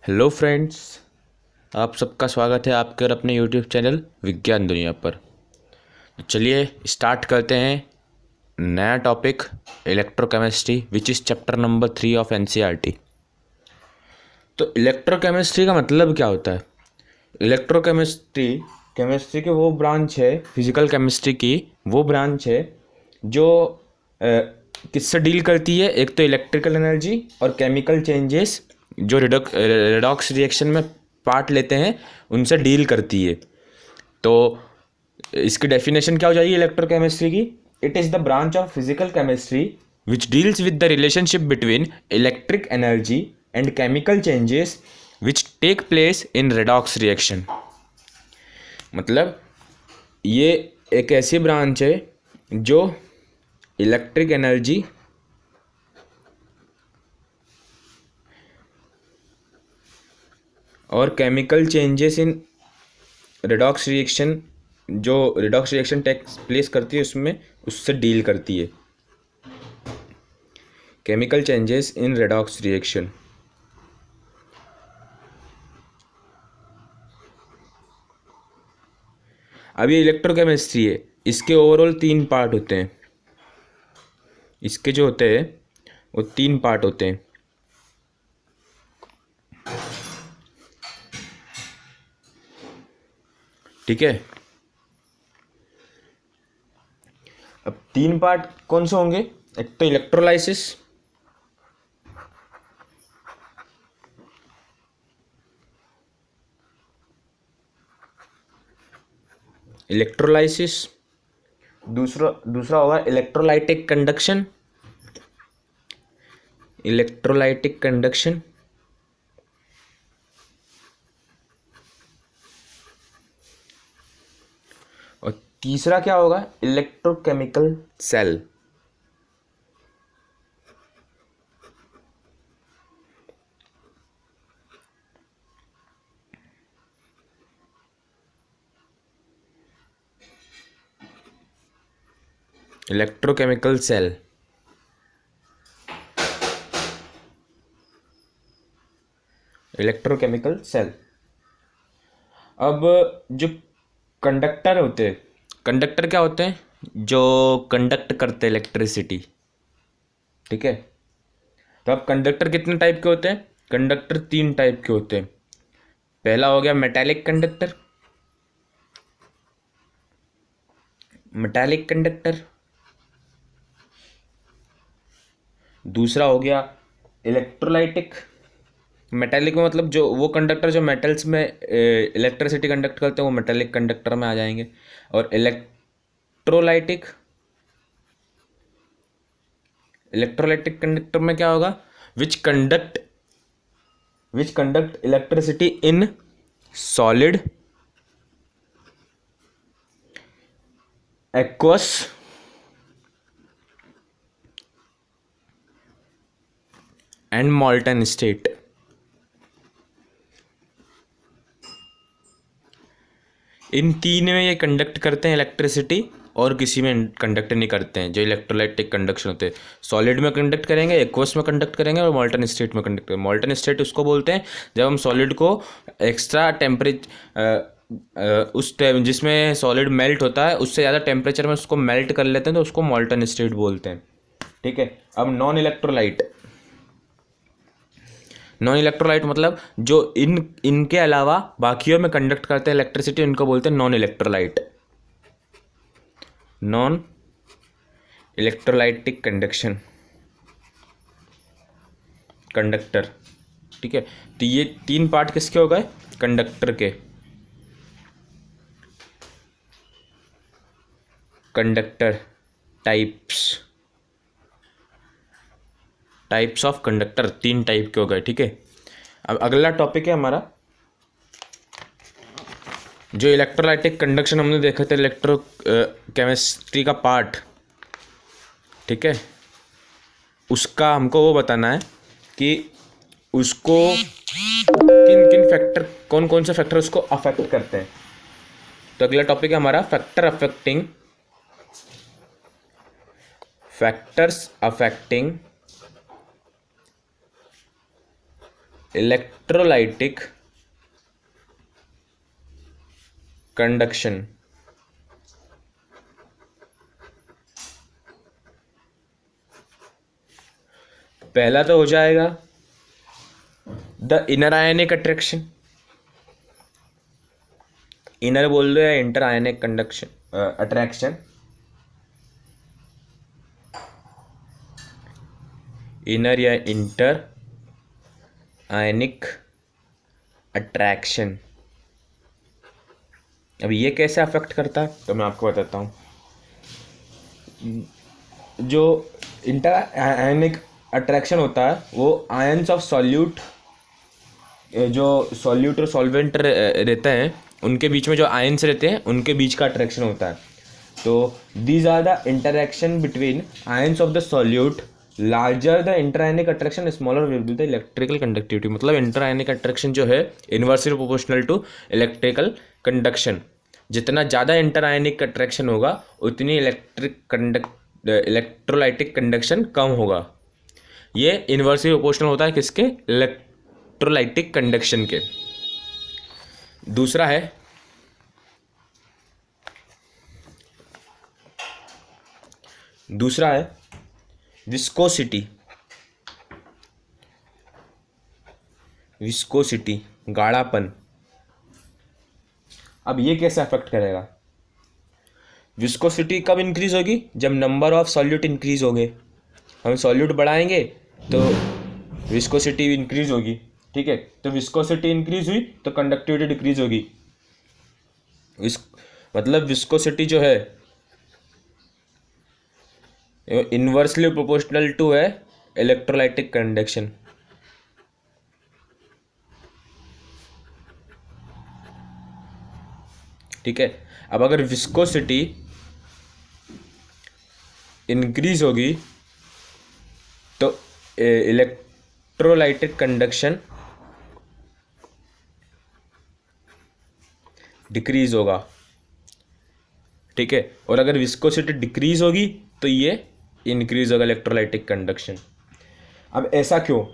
Hello friends, आप सबका स्वागत है आपके और अपने यूट्यूब चैनल विज्ञान दुनिया पर। तो चलिए स्टार्ट करते हैं नया topic electrochemistry which is chapter number 3 of NCERT. तो इलेक्ट्रोकेमिस्ट्री का मतलब क्या होता है? इलेक्ट्रोकेमिस्ट्री केमिस्ट्री के वो ब्रांच है, फिजिकल केमिस्ट्री की वो ब्रांच है जो किससे डील करती है। एक तो इलेक्ट्रिकल एनर्जी और केमिकल चेंजेस जो रेडॉक्स रिएक्शन में पार्ट लेते हैं उनसे डील करती है। तो इसकी डेफिनेशन क्या हो जाएगी इलेक्ट्रोकेमिस्ट्री की? It is the branch of physical chemistry which deals with the relationship between electric energy and chemical changes which take place in redox reaction. मतलब ये एक ऐसी ब्रांच है जो इलेक्ट्रिक एनर्जी और chemical changes in redox reaction, जो redox reaction take place करती है उसमें उससे डील करती है। Chemical changes in redox reaction. अब ये इलेक्ट्रोकेमिस्ट्री है, इसके ओवरऑल 3 पार्ट होते हैं। इसके जो होते हैं वो 3 पार्ट होते हैं। ठीक है, अब 3 पार्ट कौन से होंगे? एक तो इलेक्ट्रोलाइसिस, दूसरा होगा इलेक्ट्रोलाइटिक कंडक्शन, और तीसरा क्या होगा? Electrochemical cell. Electrochemical cell electrochemical cell. अब जो कंडक्टर होते हैं, कंडक्टर क्या होते हैं? जो कंडक्ट करते हैं इलेक्ट्रिसिटी। ठीक है, तो अब कंडक्टर कितने टाइप के होते हैं? कंडक्टर 3 टाइप के होते हैं। पहला हो गया मेटालिक कंडक्टर। दूसरा हो गया इलेक्ट्रोलाइटिक। मेटालिक में मतलब जो वो कंडक्टर जो मेटल्स में इलेक्ट्रिसिटी कंडक्ट करते हैं वो मेटालिक कंडक्टर में आ जाएंगे। और इलेक्ट्रोलाइटिक कंडक्टर में क्या होगा? Which conduct electricity in solid, aqueous and molten state. इन 3 में ये कंडक्ट करते हैं इलेक्ट्रिसिटी और किसी में कंडक्ट नहीं करते हैं। जो इलेक्ट्रोलाइटिक कंडक्शन होते हैं, सॉलिड में कंडक्ट करेंगे, एक्वस में कंडक्ट करेंगे और मॉल्टन स्टेट में कंडक्ट करेंगे। मॉल्टन स्टेट उसको बोलते हैं जब हम सॉलिड को एक्स्ट्रा उस टाइम जिसमें सॉलिड मेल्ट होता है उससे ज़्यादा टेम्परेचर में उसको मेल्ट कर लेते हैं तो उसको मॉल्टन स्टेट बोलते हैं। ठीक है, अब नॉन इलेक्ट्रोलाइट मतलब जो इनके अलावा बाकियों में कंडक्ट करते हैं इलेक्ट्रिसिटी, उनको बोलते हैं नॉन इलेक्ट्रोलाइटिक कंडक्टर। ठीक है, तो ये 3 पार्ट किसके हो गए? कंडक्टर के। Conductor types of conductor 3 type के हो गए। ठीक है, अब अगला टॉपिक है हमारा जो इलेक्ट्रोलाइटिक कंडक्शन हमने देखा था, इलेक्ट्रो केमिस्ट्री का पार्ट। ठीक है, उसका हमको वो बताना है कि उसको किन किन फैक्टर, कौन कौन से फैक्टर उसको अफेक्ट करते हैं। तो अगला टॉपिक है हमारा फैक्टर्स अफेक्टिंग इलेक्ट्रोलाइटिक कंडक्शन। पहला तो हो जाएगा the inner ionic attraction, inner बोल दो या इंटर आयनिक कंडक्शन अट्रैक्शन, इनर या इंटर आयनिक अट्रैक्शन। अब ये कैसे अफेक्ट करता है तो मैं आपको बताता हूँ। जो इंटर आयनिक अट्रैक्शन होता है वो आयंस ऑफ सॉल्यूट, जो सॉल्यूट और सॉल्वेंट रहते हैं उनके बीच में जो आयंस रहते हैं उनके बीच का अट्रैक्शन होता है। तो these are the interaction between ions of the solute, larger the interionic attraction, smaller will be the electrical conductivity. मतलब इंटरआयनिक अट्रैक्शन जो है inversely proportional to electrical conduction. जितना ज़्यादा इंटरआयनिक अट्रैक्शन होगा उतनी इलेक्ट्रोलाइटिक कंडक्शन कम होगा। ये इन्वर्सली प्रोपोर्शनल होता है किसके? इलेक्ट्रोलाइटिक कंडक्शन के। दूसरा है विस्कोसिटी। विस्कोसिटी गाढ़ापन। अब ये कैसे अफेक्ट करेगा? विस्कोसिटी कब इंक्रीज होगी? जब नंबर ऑफ सॉल्यूट इंक्रीज होंगे। हम सॉल्यूट बढ़ाएंगे तो विस्कोसिटी इंक्रीज होगी, ठीक है। तो विस्कोसिटी इंक्रीज हुई तो कंडक्टिविटी डिक्रीज होगी। मतलब विस्कोसिटी जो है इन्वर्सली प्रोपोर्शनल टू है इलेक्ट्रोलाइटिक कंडक्शन। ठीक है। अब अगर विस्कोसिटी इंक्रीज होगी तो इलेक्ट्रोलाइटिक कंडक्शन डिक्रीज होगा, ठीक है। और अगर विस्कोसिटी डिक्रीज होगी तो ये इंक्रीज होगा इलेक्ट्रोलाइटिक कंडक्शन। अब ऐसा क्यों?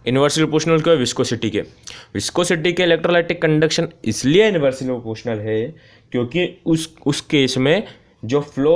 इन्वर्सली प्रोपोर्शनल क्यों है विस्कोसिटी के? विस्कोसिटी के इलेक्ट्रोलाइटिक कंडक्शन इसलिए इन्वर्सली प्रोपोर्शनल है क्योंकि उस केस में जो फ्लो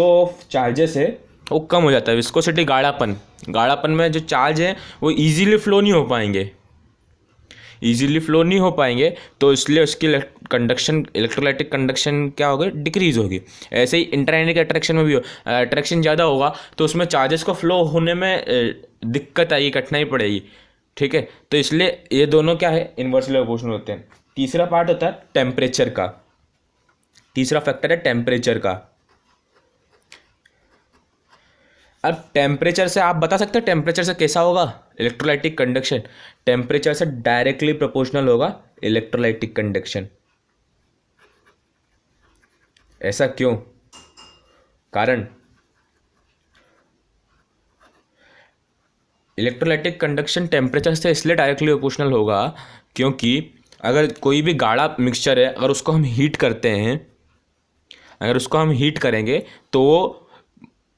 ऑफ चार्जेस है वो कम हो जाता है। विस्कोसिटी गाढ़ापन में जो चार्ज है वो इजीली फ्लो नहीं हो पाएंगे, तो इसलिए उसकी इलेक्ट्रोलाइटिक कंडक्शन क्या होगी? डिक्रीज होगी। ऐसे ही इंटरआयनिक अट्रैक्शन में भी अट्रैक्शन ज़्यादा होगा तो उसमें चार्जेस को फ्लो होने में दिक्कत आएगी, कठिनाई पड़ेगी, ठीक है। तो इसलिए ये दोनों क्या है? इन्वर्सली प्रोपोर्शनल होते हैं। तीसरा पार्ट होता है टेम्परेचर का। तीसरा फैक्टर है टेम्परेचर का। अब टेम्परेचर से आप बता सकते हैं टेम्परेचर से कैसा होगा इलेक्ट्रोलाइटिक कंडक्शन? टेम्परेचर से डायरेक्टली प्रोपोर्शनल होगा इलेक्ट्रोलाइटिक कंडक्शन। ऐसा क्यों? कारण इलेक्ट्रोलाइटिक कंडक्शन टेम्परेचर से इसलिए डायरेक्टली प्रोपोर्शनल होगा क्योंकि अगर कोई भी गाढ़ा मिक्सचर है, अगर उसको हम हीट करेंगे तो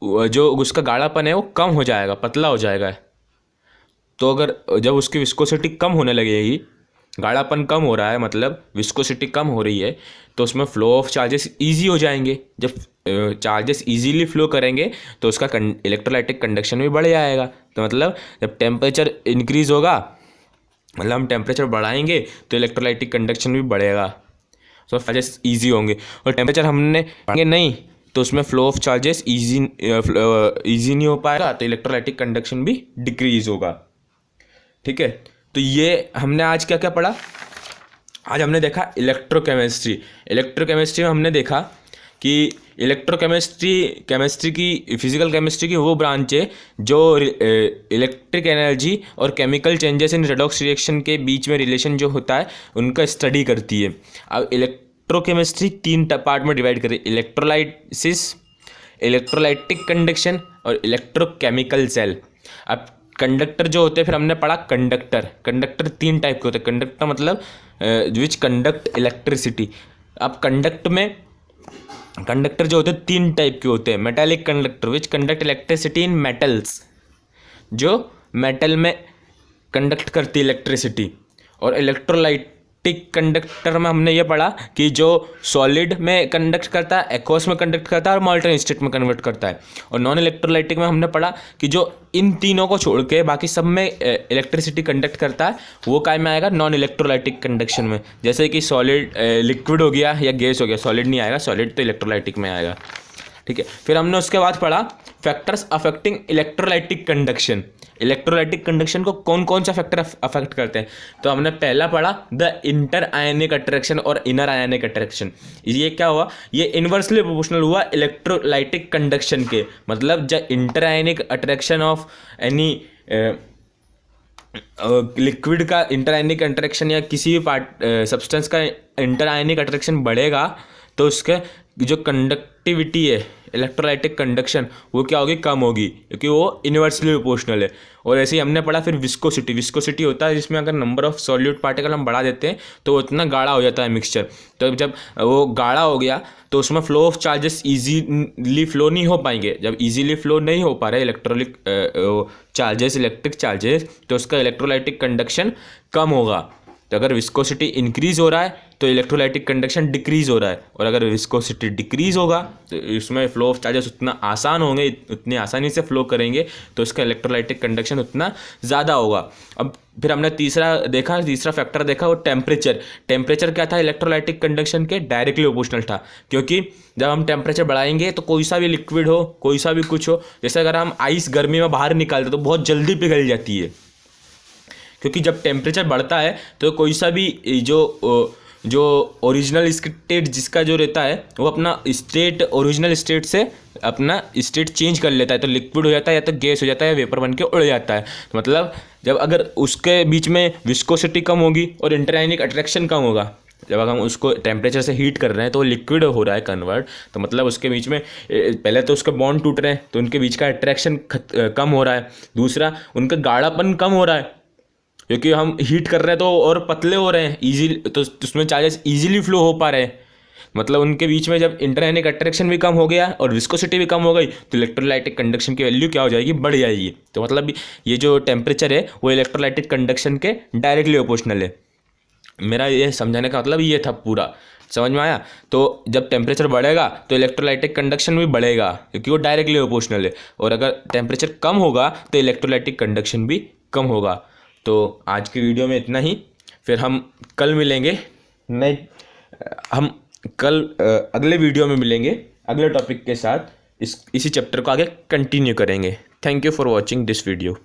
जो उसका गाढ़ापन है वो कम हो जाएगा, पतला हो जाएगा। तो अगर जब उसकी विस्कोसिटी कम होने लगेगी, गाढ़ापन कम हो रहा है मतलब विस्कोसिटी कम हो रही है, तो उसमें फ्लो ऑफ चार्जेस इजी हो जाएंगे। जब चार्जेस इजीली फ्लो करेंगे तो उसका इलेक्ट्रोलाइटिक कंडक्शन भी बढ़ जाएगा। तो मतलब जब टेम्परेचर इंक्रीज होगा, मतलब हम टेम्परेचर बढ़ाएंगे तो इलेक्ट्रोलाइटिक कंडक्शन भी बढ़ेगा, तो चार्जेस ईजी होंगे। और टेम्परेचर हमने बढ़ाएंगे नहीं तो उसमें फ्लो ऑफ चार्जेस ईजी नहीं हो पाएगा, तो इलेक्ट्रोलाइटिक कंडक्शन भी डिक्रीज होगा, ठीक है। तो ये हमने आज क्या क्या पढ़ा? आज हमने देखा इलेक्ट्रोकेमिस्ट्री में हमने देखा कि केमिस्ट्री की फिजिकल केमिस्ट्री की वो ब्रांच है जो इलेक्ट्रिक एनर्जी और chemical changes in redox reaction के बीच में रिलेशन जो होता है उनका स्टडी करती है। अब इलेक्ट्रोकेमिस्ट्री 3 पार्ट में डिवाइड करें: इलेक्ट्रोलाइसिस, इलेक्ट्रोलाइटिक कंडक्शन और इलेक्ट्रोकेमिकल सेल। अब कंडक्टर जो होते हैं, फिर हमने पढ़ा कंडक्टर 3 टाइप के होते हैं। कंडक्टर मतलब विच कंडक्ट इलेक्ट्रिसिटी। अब कंडक्टर जो होते हैं 3 टाइप के होते हैं। Metallic conductor which conduct electricity in metals, जो मेटल में कंडक्ट करती है इलेक्ट्रिसिटी। और इलेक्ट्रोलाइटिक कंडक्टर में हमने ये पढ़ा कि जो सॉलिड में कंडक्ट करता है, एक्वस में कंडक्ट करता है और मॉल्टन स्टेट में कन्वर्ट करता है। और नॉन इलेक्ट्रोलाइटिक में हमने पढ़ा कि जो इन तीनों को छोड़ के बाकी सब में इलेक्ट्रिसिटी कंडक्ट करता है, वो काय में आएगा, नॉन इलेक्ट्रोलाइटिक कंडक्शन में। जैसे कि सॉलिड लिक्विड हो गया या गैस हो गया, सॉलिड नहीं आएगा, सॉलिड तो इलेक्ट्रोलाइटिक में आएगा। ठीक है, फिर हमने उसके बाद पढ़ा factors affecting electrolytic conduction. Electrolytic conduction को कौन कौन सा फैक्टर अफेक्ट करते हैं? तो हमने पहला पढ़ा द इंटर आयनिक अट्रैक्शन और इनर आयनिक अट्रैक्शन। ये क्या हुआ, ये इन्वर्सली प्रोपोर्शनल हुआ इलेक्ट्रोलाइटिक कंडक्शन के। मतलब the inter ionic attraction of any liquid का इंटर आयनिक अट्रैक्शन या किसी भी सब्सटेंस का इंटर आयनिक अट्रैक्शन बढ़ेगा तो उसके जो कंडक्टिविटी है, इलेक्ट्रोलाइटिक कंडक्शन, वो क्या होगी, कम होगी, क्योंकि वो इन्वर्सली प्रोपोर्शनल है। और ऐसे ही हमने पढ़ा फिर विस्कोसिटी। विस्कोसिटी होता है जिसमें अगर नंबर ऑफ सॉल्यूट पार्टिकल हम बढ़ा देते हैं तो वो इतना गाढ़ा हो जाता है मिक्सचर। तो जब वो गाढ़ा हो गया तो उसमें flow of charges easily flow नहीं हो पाएंगे। जब ईजीली फ्लो नहीं हो पा रहे इलेक्ट्रोलिक चार्जेस, इलेक्ट्रिक चार्जेस, तो उसका इलेक्ट्रोलाइटिक कंडक्शन कम होगा। तो अगर विस्कोसिटी इंक्रीज हो रहा है तो इलेक्ट्रोलाइटिक कंडक्शन डिक्रीज हो रहा है, और अगर विस्कोसिटी डिक्रीज होगा तो इसमें फ्लो ऑफ चार्जेस उतना आसान होंगे, उतनी आसानी से फ्लो करेंगे, तो इसका इलेक्ट्रोलाइटिक कंडक्शन उतना ज़्यादा होगा। अब फिर हमने तीसरा फैक्टर देखा, वो टेम्परेचर। टेम्परेचर क्या था इलेक्ट्रोलाइटिक कंडक्शन के? डायरेक्टली प्रोपोर्शनल था, क्योंकि जब हम टेम्परेचर बढ़ाएंगे तो कोई सा भी लिक्विड हो, कोई सा भी कुछ हो, जैसे अगर हम आइस गर्मी में बाहर निकालते तो बहुत जल्दी पिघल जाती है, क्योंकि जब टेम्परेचर बढ़ता है तो कोई सा भी जो ओरिजिनल स्टेट जिसका जो रहता है वो अपना स्टेट, ओरिजिनल स्टेट से अपना स्टेट चेंज कर लेता है, तो लिक्विड हो जाता है या तो गैस हो जाता है या वेपर बन के उड़ जाता है। तो मतलब जब अगर उसके बीच में विस्कोसिटी कम होगी और इंटरआयनिक अट्रैक्शन कम होगा, जब अगर हम उसको टेम्परेचर से हीट कर रहे हैं तो लिक्विड हो रहा है कन्वर्ट, तो मतलब उसके बीच में पहले तो उसके बॉन्ड टूट रहे हैं तो उनके बीच का अट्रैक्शन कम हो रहा है। दूसरा, उनका गाढ़ापन कम हो रहा है, क्योंकि हम हीट कर रहे हैं तो और पतले हो रहे हैं इजीली, तो उसमें चार्जेस इजीली फ्लो हो पा रहे हैं। मतलब उनके बीच में जब इंटरआयनिक अट्रैक्शन भी कम हो गया और विस्कोसिटी भी कम हो गई तो इलेक्ट्रोलाइटिक कंडक्शन की वैल्यू क्या हो जाएगी, बढ़ जाएगी। तो मतलब ये जो टेम्परेचर है वो इलेक्ट्रोलाइटिक कंडक्शन के डायरेक्टली प्रोपोर्शनल है। मेरा ये समझाने का मतलब ये था, पूरा समझ में आया? तो जब टेम्परेचर बढ़ेगा तो इलेक्ट्रोलाइटिक कंडक्शन भी बढ़ेगा, क्योंकि वो डायरेक्टली प्रोपोर्शनल है, और अगर टेम्परेचर कम होगा तो इलेक्ट्रोलाइटिक कंडक्शन भी कम होगा। तो आज की वीडियो में इतना ही, फिर हम कल मिलेंगे हम कल अगले वीडियो में मिलेंगे अगले टॉपिक के साथ, इसी चैप्टर को आगे कंटिन्यू करेंगे। Thank you for watching this video.